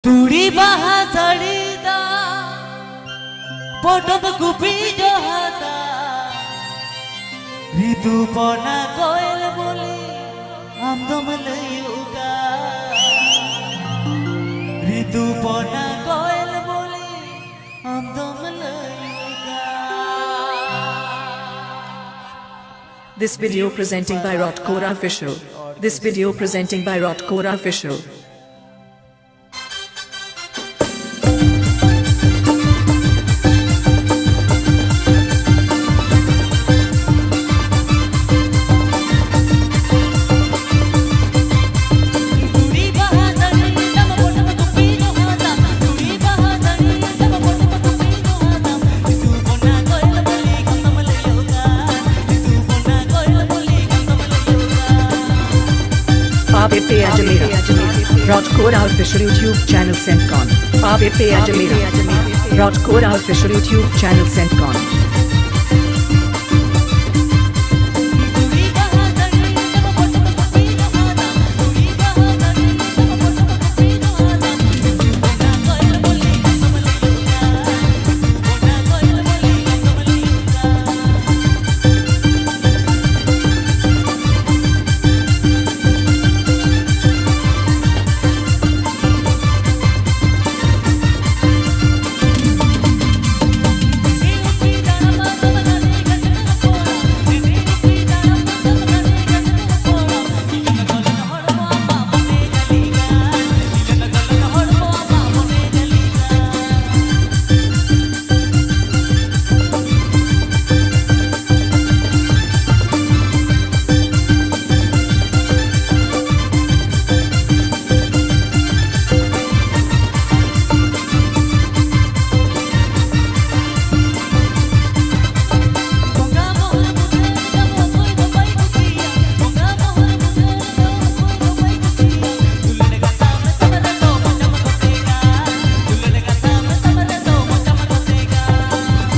तुड़ी बहा सड़ीदा पटब कुपी जहादा ऋतु पना कोयल बोली हम दम लयुगा ऋतु पना कोयल बोली हम दम लयुगा। This video presenting by Rotkora Official. This video presenting by Rotkora Official. Ape Ajamera. Rotkora Official YouTube channel Centcon. Ape Ajamera. Rotkora Official YouTube channel Centcon.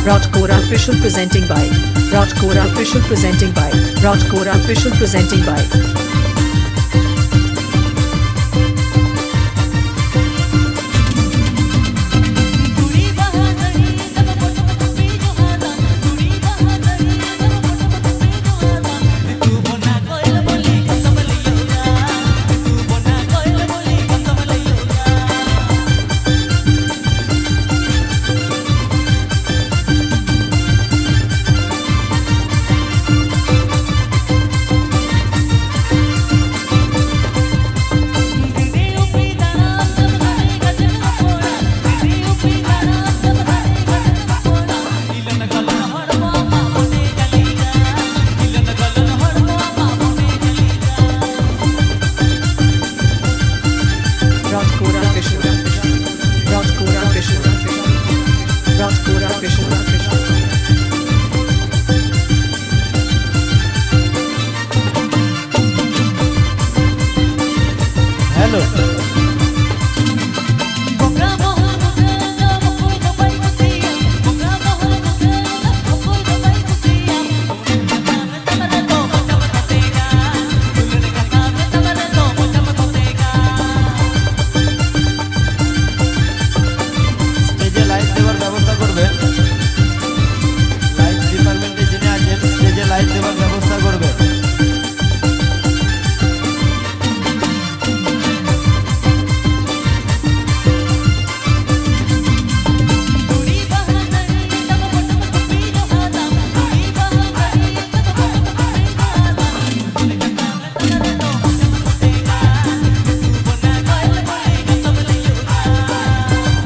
Rotkora Official presenting by Rotkora Official presenting by Rotkora Official presenting by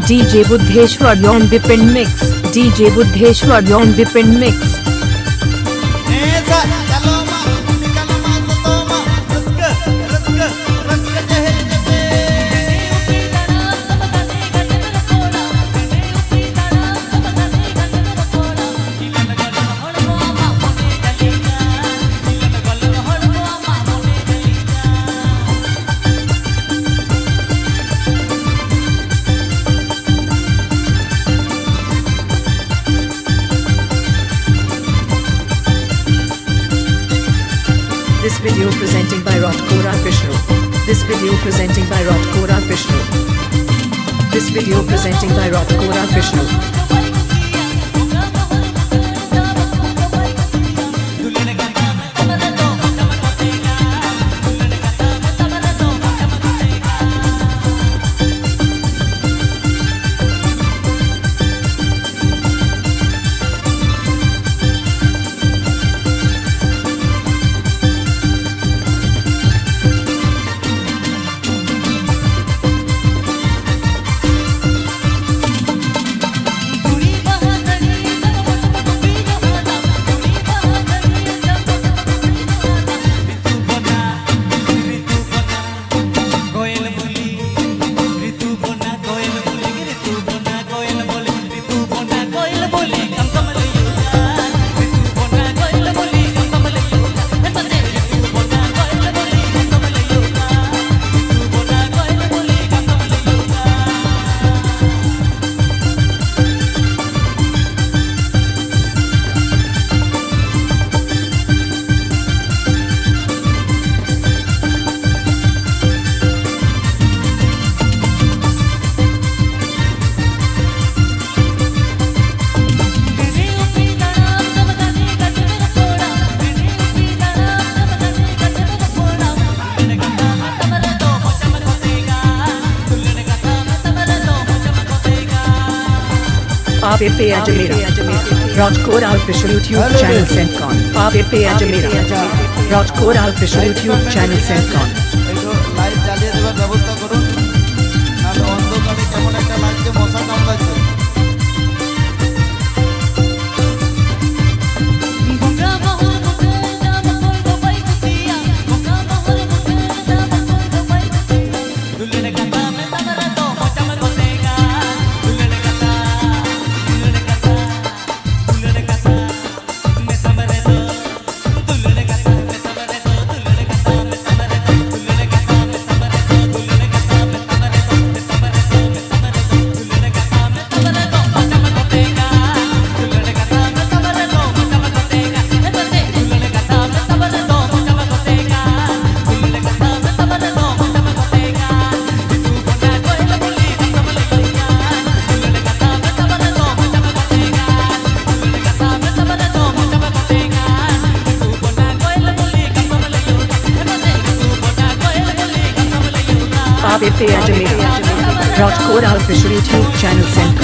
DJ Buddheshwar Yon Vipin Mix. DJ Buddheshwar Yon Vipin Mix. This video presenting by Rotkora Official. This video presenting by Rotkora Official. This video presenting by Rothcore Official. AVP Ajmera. Rothcore Official YouTube channel Centcon. AVP Ajmera. Rothcore Official YouTube channel Centcon. একটু light জ্বালিয়ে দেওয়ার ব্যবস্থা করুন, নাহলে অন্ধকারে কেমন একটা লাগছে, মশা কামড়াচ্ছে। AVP Ajmera. Rothcore Official YouTube channel Centcon.